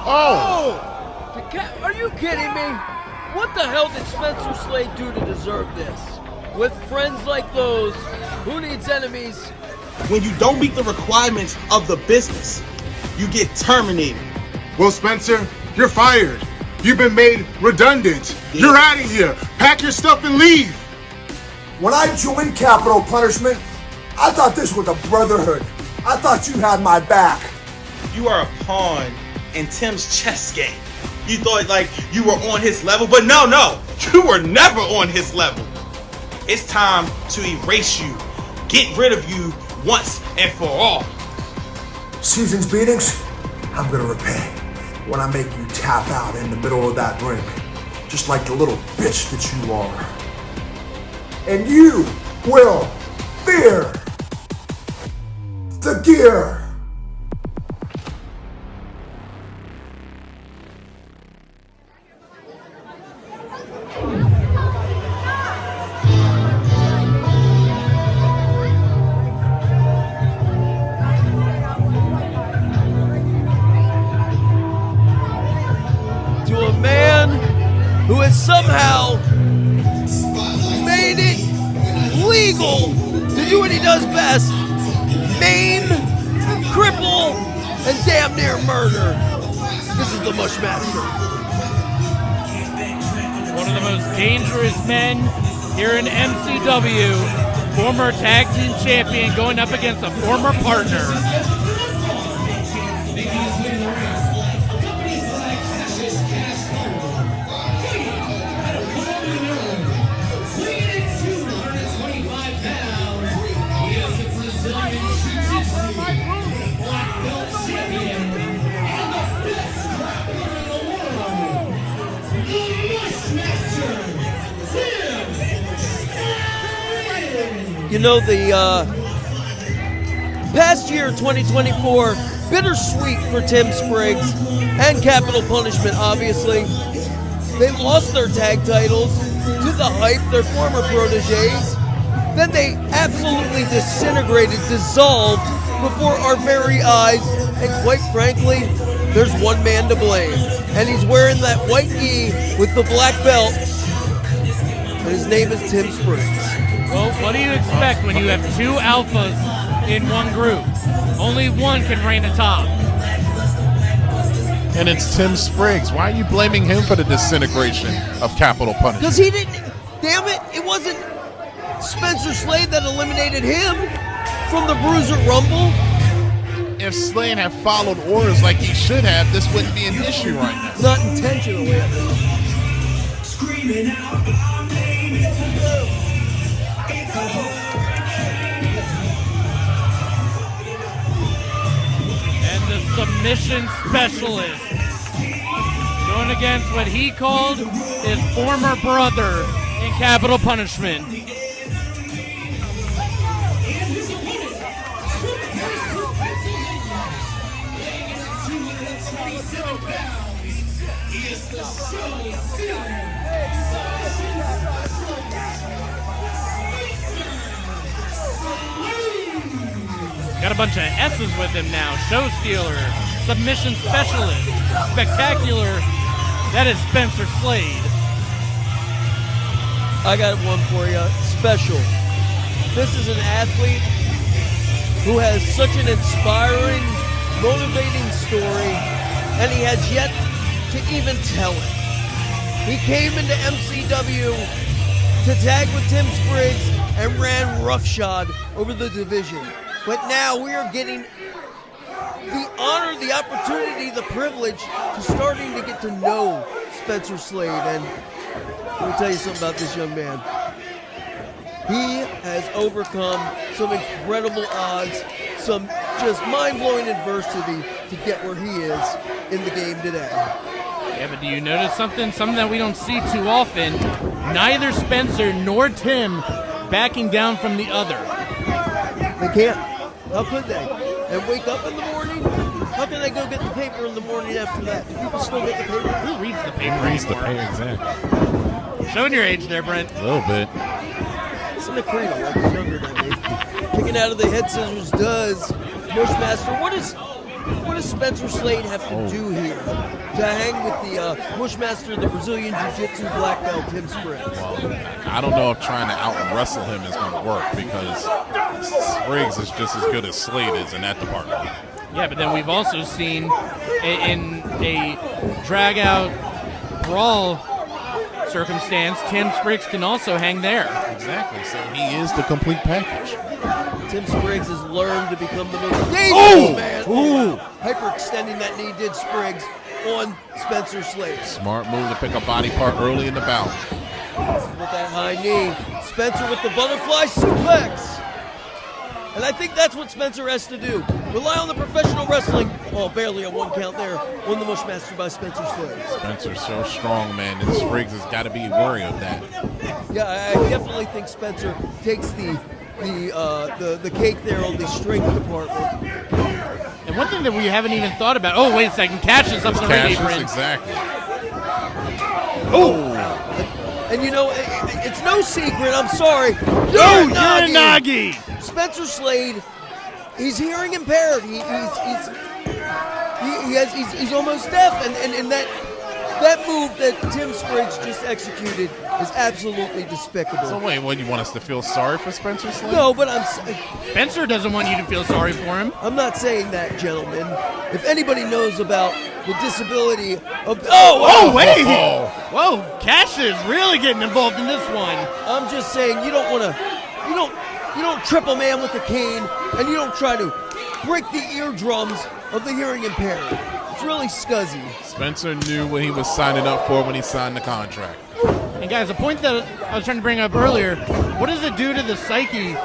Oh! Are you kidding me? What the hell did Spencer Slade do to deserve this? With friends like those, who needs enemies? When you don't meet the requirements of the business, you get terminated. Well, Spencer, you're fired. You've been made redundant. Yeah. You're out of here. Pack your stuff and leave. When I joined Capital Punishment, I thought this was a brotherhood. I thought you had my back. You are a pawn in Tim's chess game. You thought like you were on his level, but no, you were never on his level. It's time to erase you, get rid of you once and for all. Season's beatings, I'm gonna repay when I make you tap out in the middle of that ring, just like the little bitch that you are. And you will fear the gear. To a man who has somehow made it legal to do what he does best: maim, cripple, and damn near murder. This is the Mushmaster. One of the most dangerous men here in MCW. Former tag team champion going up against a former partner. You know, the past year, 2024, bittersweet for Tim Spriggs and Capital Punishment, obviously. They lost their tag titles to the Hype, their former proteges. Then they absolutely disintegrated, dissolved before our very eyes. And quite frankly, there's one man to blame. And he's wearing that white gi with the black belt. And his name is Tim Spriggs. Well, what do you expect when you have two alphas in one group? Only one can reign atop. And it's Tim Spriggs. Why are you blaming him for the disintegration of Capital Punishment? Because he didn't, damn it, it wasn't Spencer Slade that eliminated him from the Bruiser Rumble. If Slade had followed orders like he should have, this wouldn't be an issue right now. Not intentionally, at least. Screaming out our name, it's a blue. It's a And the submission specialist going against what he called his former brother in Capital Punishment. Got a bunch of S's with him now. Show stealer, submission specialist, spectacular. That is Spencer Slade. I got one for you. Special. This is an athlete who has such an inspiring, motivating story, and he has yet to even tell it. He came into MCW to tag with Tim Spriggs and ran roughshod over the division. But now we are getting the honor, the opportunity, the privilege to starting to get to know Spencer Slade. And let me tell you something about this young man. He has overcome some incredible odds, some just mind-blowing adversity to get where he is in the game today. Yeah, but do you notice something? Something that we don't see too often. Neither Spencer nor Tim backing down from the other. They can't. How could they? And wake up in the morning? How can they go get the paper in the morning after that? Do people still get the paper? Who reads the paper? Who reads the anymore? paper, exactly. Showing your age there, Brent. A little bit. It's in the cradle, like he's younger than me. Kicking out of the head scissors does Mushmaster. What What does Spencer Slade have to do here to hang with the Mushmaster, the Brazilian Jiu-Jitsu black belt, Tim Spriggs? Well, I don't know if trying to out-wrestle him is going to work because Spriggs is just as good as Slade is in that department. Yeah, but then we've also seen in a drag-out brawl circumstance, Tim Spriggs can also hang there. Exactly. So he is the complete package. Tim Spriggs has learned to become the most dangerous man. Ooh! Hyperextending that knee did Spriggs on Spencer Slade. Smart move to pick a body part early in the bout. With that high knee, Spencer with the butterfly suplex. And I think that's what Spencer has to do. Rely on the professional wrestling. Oh, barely a 1 count there on the Mushmaster by Spencer Slade. Spencer's so strong, man, and Spriggs has got to be wary of that. Yeah, I definitely think Spencer takes the cake there on the strength department. And one thing that we haven't even thought about. Oh, wait a second. Cassius up in the ring apron. Exactly. Oh! And you know, it's no secret. I'm sorry. Uranagi! Spencer Slade, he's hearing impaired. He's almost deaf, and that move that Tim Spriggs just executed is absolutely despicable. So wait, what, you want us to feel sorry for Spencer Slade? No, but Spencer doesn't want you to feel sorry for him. I'm not saying that, gentlemen. If anybody knows about the disability of wait! Whoa, Cassius really getting involved in this one. I'm just saying you don't trip a man with a cane, and you don't try to break the eardrums of the hearing impaired. It's really scuzzy. Spencer knew what he was signing up for when he signed the contract. And guys, a point that I was trying to bring up earlier, what does it do to the psyche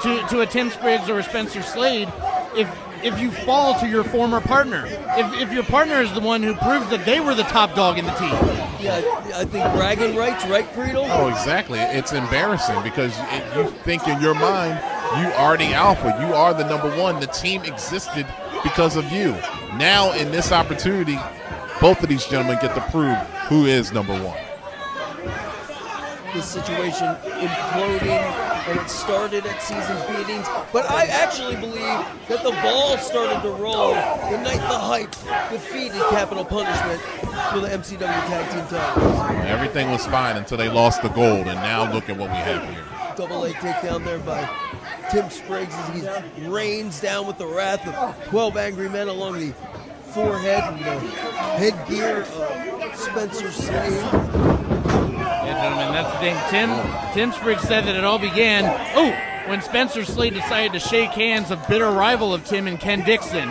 to a Tim Spriggs or a Spencer Slade if you fall to your former partner? If your partner is the one who proves that they were the top dog in the team. Yeah, I think bragging rights, right, Creedle? Oh, exactly. It's embarrassing because you think in your mind you are the alpha. You are the number one. The team existed because of you. Now, in this opportunity, both of these gentlemen get to prove who is number one. This situation imploding, and it started at season's beatings. But I actually believe that the ball started to roll the night the Hype defeated Capital Punishment for the MCW Tag Team titles. Everything was fine until they lost the gold, and now look at what we have here. Double leg takedown there by Tim Spriggs as he rains down with the wrath of 12 angry men along the forehead and the headgear of Spencer Slade. Yeah, gentlemen, that's the thing. Tim Spriggs said that it all began when Spencer Slade decided to shake hands of bitter rival of Tim and Ken Dixon.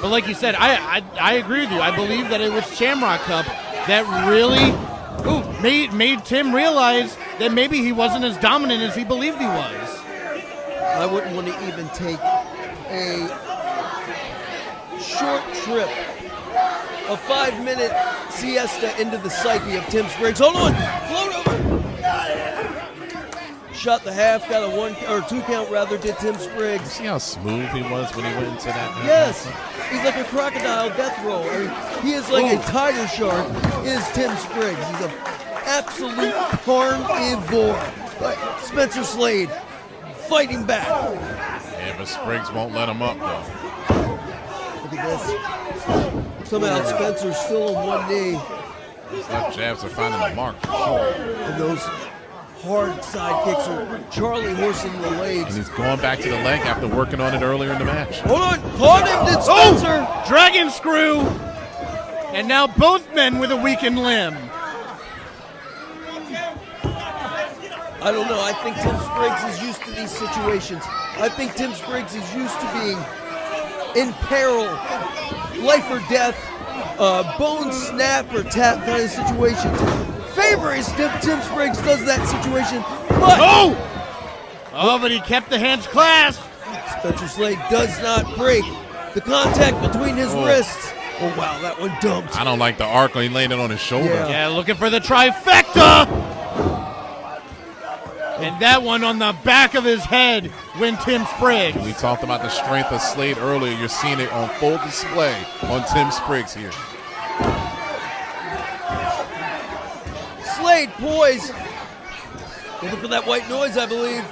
But like you said, I agree with you. I believe that it was Shamrock Cup that really made Tim realize that maybe he wasn't as dominant as he believed he was. I wouldn't want to even take a short trip, a 5-minute siesta into the psyche of Tim Spriggs. Hold on, float over. Shot the half, got a 1 or 2 count rather. Did Tim Spriggs? See how smooth he was when he went into that? Yes, he's like a crocodile death roll. I mean, he is like a tiger shark. Is Tim Spriggs? He's an absolute carnivore. But Spencer Slade fighting back. Yeah, but Spriggs won't let him up though. Look at this. Somehow Spencer's still on one knee. His left jabs are finding the mark for sure. And those hard side kicks are Charlie horsing the legs. And he's going back to the leg after working on it earlier in the match. Hold on, caught him, did Spencer. Dragon screw. And now both men with a weakened limb. I don't know. I think Tim Spriggs is used to these situations. I think Tim Spriggs is used to being in peril, life or death, bone snap or tap kind of situations. Favor is Tim Spriggs does that situation, but but he kept the hands clasped. Spencer Slade does not break the contact between his wrists. Oh wow, that one dumped. I don't like the arc when he landed on his shoulder. Yeah, looking for the trifecta. And that one on the back of his head when Tim Spriggs. We talked about the strength of Slade earlier. You're seeing it on full display on Tim Spriggs here. Slade poised. Looking for that white noise, I believe.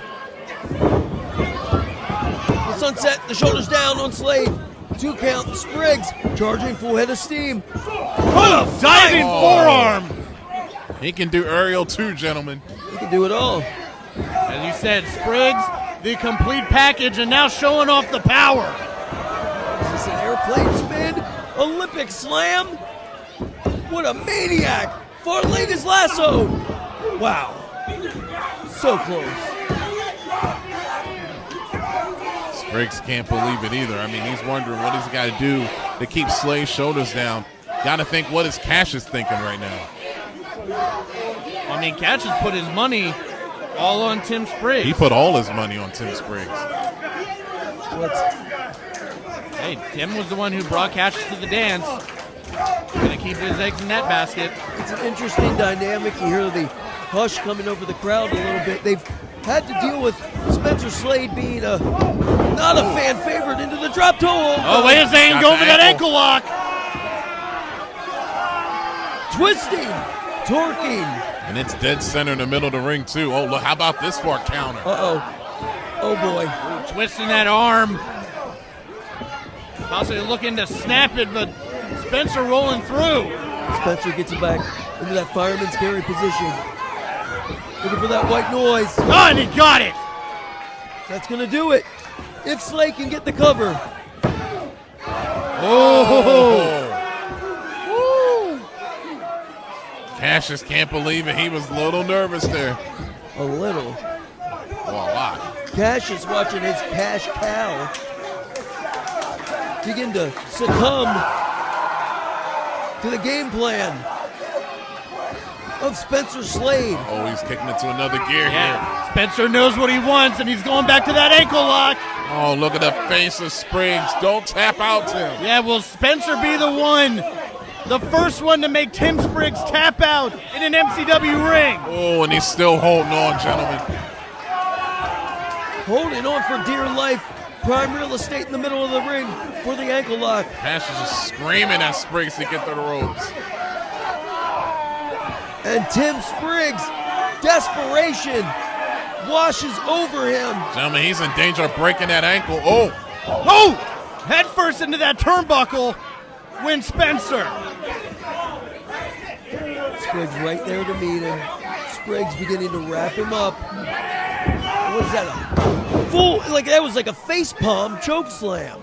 The sunset, the shoulders down on Slade. 2 2 count. Spriggs charging full head of steam. Oh, diving forearm. He can do aerial too, gentlemen. He can do it all. As you said, Spriggs, the complete package, and now showing off the power. Is this an airplane spin? Olympic slam? What a maniac! Far latest lasso! Wow. So close. Spriggs can't believe it either. I mean, he's wondering what he's got to do to keep Slade's shoulders down. Got to think what is Cassius thinking right now. I mean, Cassius put his money all on Tim Spriggs. He put all his money on Tim Spriggs. Hey, Tim was the one who brought Cassius to the dance. Gonna keep his eggs in that basket. It's an interesting dynamic. You hear the hush coming over the crowd a little bit. They've had to deal with Spencer Slade being not a fan favorite into the drop toe. Oh, wait a second, go for that ankle lock. Twisting, torquing. And it's dead center in the middle of the ring, too. Oh, look, how about this for a counter? Oh, boy. Twisting that arm. Possibly looking to snap it, but Spencer rolling through. Spencer gets it back into that fireman's carry position. Looking for that white noise. Oh, and he got it. That's going to do it. If Slade can get the cover. Oh! Cassius can't believe it. He was a little nervous there. A little. Well, a lot. Cassius watching his cash cow begin to succumb to the game plan of Spencer Slade. Oh, he's kicking it to another gear here. Spencer knows what he wants, and he's going back to that ankle lock. Oh, look at the face of Spriggs. Don't tap out, Tim. Yeah, will Spencer be the one, the first one to make Tim Spriggs tap out in an MCW ring? Oh, and he's still holding on, gentlemen. Holding on for dear life. Prime real estate in the middle of the ring for the ankle lock. Cassius is screaming at Spriggs to get to the ropes. And Tim Spriggs, desperation washes over him. Gentlemen, he's in danger of breaking that ankle. Oh! Head first into that turnbuckle. Win Spencer. Spriggs right there to meet him. Spriggs beginning to wrap him up. What is that? That was like a face palm choke slam.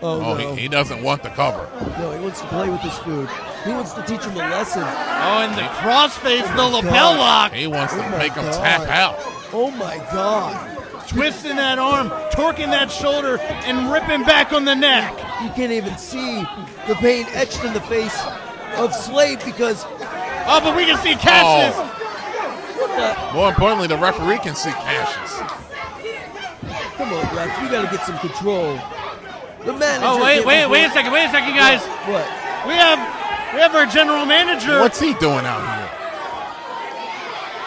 Oh, no. He doesn't want the cover. No, he wants to play with his food. He wants to teach him a lesson. Oh, and the crossface, the lapel lock. He wants to make him tap out. Oh, my God. Twisting that arm, torquing that shoulder, and ripping back on the neck. You can't even see the pain etched in the face of Slade because... Oh, but we can see Cassius. More importantly, the referee can see Cassius. Come on, ref. You got to get some control. The manager... Oh, wait a second, guys. What? We have our general manager. What's he doing out here?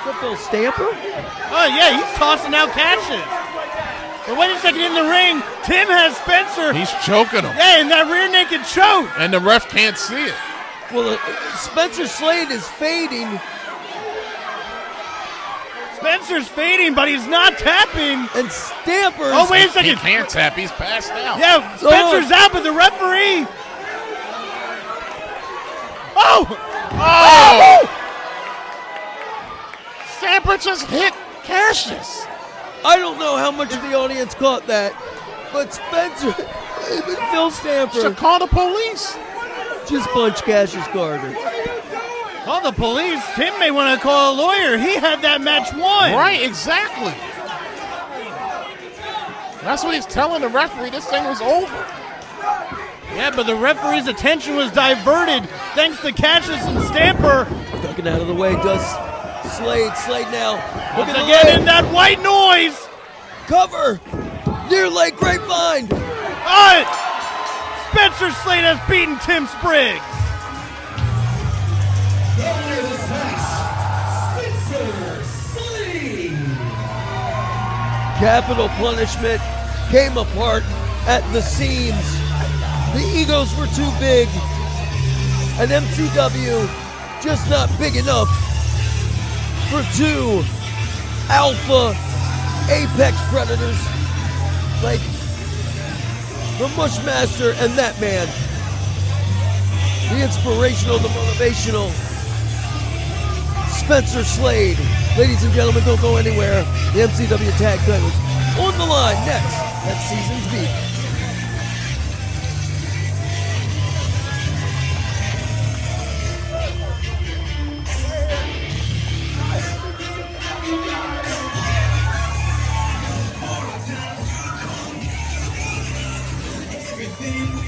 Is that Phil Stamper? Oh, yeah, he's tossing out Cassius. But wait a second, in the ring, Tim has Spencer. He's choking him. Yeah, in that rear naked choke. And the ref can't see it. Well, Spencer Slade is fading. Spencer's fading, but he's not tapping. And Stamper's... Oh, wait a second. He can't tap. He's passed out. Yeah, Spencer's out, but the referee... Oh! Stamper just hit Cassius. I don't know how much of the audience caught that, but Spencer, Phil Stamper, Should call the police. just punched Cassius Carter. Call the police. Tim may want to call a lawyer. He had that match won. Right, exactly. That's what he's telling the referee. This thing was over. Yeah, but the referee's attention was diverted thanks to Cassius and Stamper. Ducking out of the way does Slade. Slade now. Look Once at the again leg. in that white noise. Cover. Near leg grapevine. Oh, Spencer Slade has beaten Tim Spriggs. Capital punishment came apart at the seams. The egos were too big. And MCW just not big enough for two alpha apex predators like the Mushmaster, and that man. The inspirational, the motivational Spencer Slade. Ladies and gentlemen, don't go anywhere. The MCW tag titles on the line next at Seasons Beat. Everything